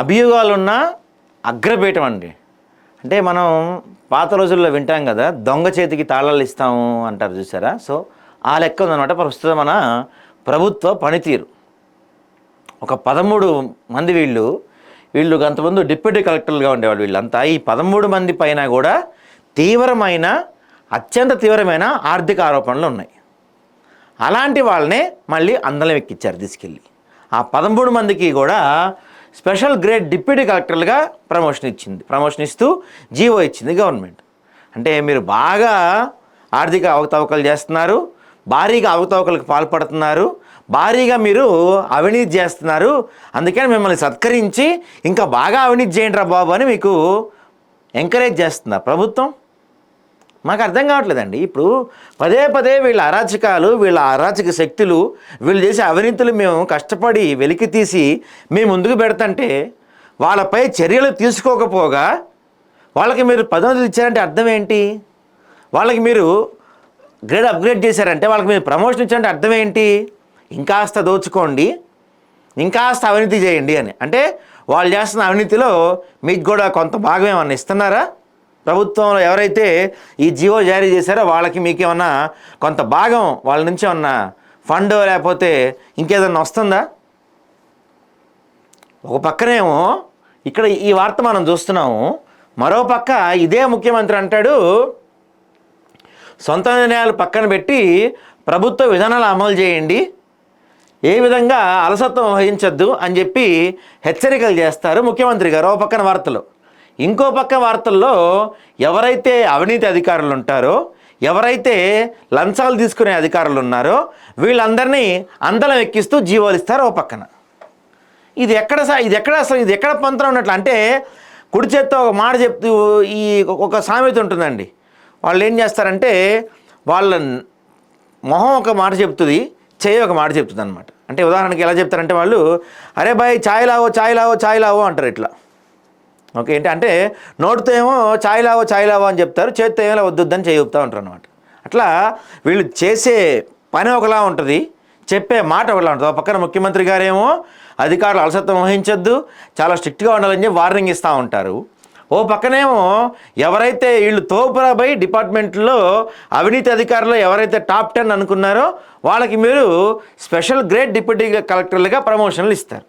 అభియోగాలున్న అగ్రపీఠం అండి. అంటే మనం పాత రోజుల్లో వింటాం కదా, దొంగ చేతికి తాళాలు ఇస్తాము అంటారు చూసారా. సో ఆ లెక్క ఉందన్నమాట ప్రస్తుతం మన ప్రభుత్వ పనితీరు. ఒక 13 మంది వీళ్ళు అంతకుముందు డిప్యూటీ కలెక్టర్లుగా ఉండేవాళ్ళు. వీళ్ళంతా ఈ 13 మంది పైన కూడా అత్యంత తీవ్రమైన ఆర్థిక ఆరోపణలు ఉన్నాయి. అలాంటి వాళ్ళనే మళ్ళీ అందలం ఎక్కించారు తీసుకెళ్ళి. ఆ 13 మందికి కూడా స్పెషల్ గ్రేడ్ డిప్యూటీ కలెక్టర్లుగా ప్రమోషన్ ఇస్తూ జీవో ఇచ్చింది గవర్నమెంట్. అంటే మీరు బాగా ఆర్థిక అవకతవకలు చేస్తున్నారు, భారీగా అవకతవకలకు పాల్పడుతున్నారు, భారీగా మీరు అవినీతి చేస్తున్నారు, అందుకని మిమ్మల్ని సత్కరించి ఇంకా బాగా అవినీతి చేయండి రా బాబు అని మీకు ఎంకరేజ్ చేస్తున్నారు ప్రభుత్వం. మాకు అర్థం కావట్లేదండి. ఇప్పుడు పదే వీళ్ళ అరాచకాలు, వీళ్ళ అరాచక శక్తులు, వీళ్ళు చేసే అవినీతులు మేము కష్టపడి వెలికి తీసి మేము ముందుకు పెడతంటే వాళ్ళపై చర్యలు తీసుకోకపోగా వాళ్ళకి మీరు పదోన్నతులు ఇచ్చారంటే అర్థం ఏంటి? వాళ్ళకి మీరు అప్గ్రేడ్ చేశారంటే వాళ్ళకి మీరు ప్రమోషన్ ఇచ్చారంటే అర్థం ఏంటి? ఇంకాస్త దోచుకోండి, ఇంకాస్త అవినీతి చేయండి అని. అంటే వాళ్ళు చేస్తున్న అవినీతిలో మీకు కూడా కొంత భాగం ఏమన్నా ఇస్తున్నారా? ప్రభుత్వంలో ఎవరైతే ఈ జీవో జారీ చేశారో వాళ్ళకి మీకేమన్నా కొంత భాగం వాళ్ళ నుంచి ఏమన్నా ఫండ్ లేకపోతే ఇంకేదన్నా వస్తుందా? ఒక పక్కనేమో ఇక్కడ ఈ వార్త మనం చూస్తున్నాము, మరో పక్క ఇదే ముఖ్యమంత్రి అంటాడు సొంత నిర్ణయాలు పక్కన పెట్టి ప్రభుత్వ విధానాలు అమలు చేయండి, ఏ విధంగా అలసత్వం వహించొద్దు అని చెప్పి హెచ్చరికలు చేస్తారు ముఖ్యమంత్రి గారు ఓ పక్కన వార్తలు. ఇంకో పక్క వార్తల్లో ఎవరైతే అవినీతి అధికారులు ఉంటారో, ఎవరైతే లంచాలు తీసుకునే అధికారులు ఉన్నారో వీళ్ళందరినీ అందలం ఎక్కిస్తూ జీవోలు ఇస్తారు ఓ పక్కన. ఇది ఎక్కడ పంతం ఉన్నట్లు అంటే కుడి చేత్తో ఒక మాట చెప్తూ ఈ ఒక సామెత ఉంటుందండి. వాళ్ళు ఏం చేస్తారంటే వాళ్ళ మొహం ఒక మాట చెప్తుంది, చెయ్యి ఒక మాట చెప్తుంది అనమాట. అంటే ఉదాహరణకి ఎలా చెప్తారంటే వాళ్ళు అరే బాయ్ చాయ్ లావో అంటారు ఇట్లా. ఓకే, ఏంటంటే నోటితో ఏమో చాయ్ లావో అని చెప్తారు, చేతితో ఏమో వద్దని చెప్తూ ఉంటారు అనమాట. అట్లా వీళ్ళు చేసే పని ఒకలా ఉంటుంది, చెప్పే మాట ఒకలా ఉంటుంది. ఒక పక్కన ముఖ్యమంత్రి గారేమో అధికారులు అలసత్వం వహించొద్దు, చాలా స్ట్రిక్ట్గా ఉండాలని చెప్పి వార్నింగ్ ఇస్తూ ఉంటారు. ఓ పక్కనేమో ఎవరైతే వీళ్ళు తోపురాబై డిపార్ట్మెంట్లో అవినీతి అధికారులు ఎవరైతే టాప్ 10 అనుకున్నారో వాళ్ళకి మీరు స్పెషల్ గ్రేడ్ డిప్యూటీ కలెక్టర్లుగా ప్రమోషన్లు ఇస్తారు.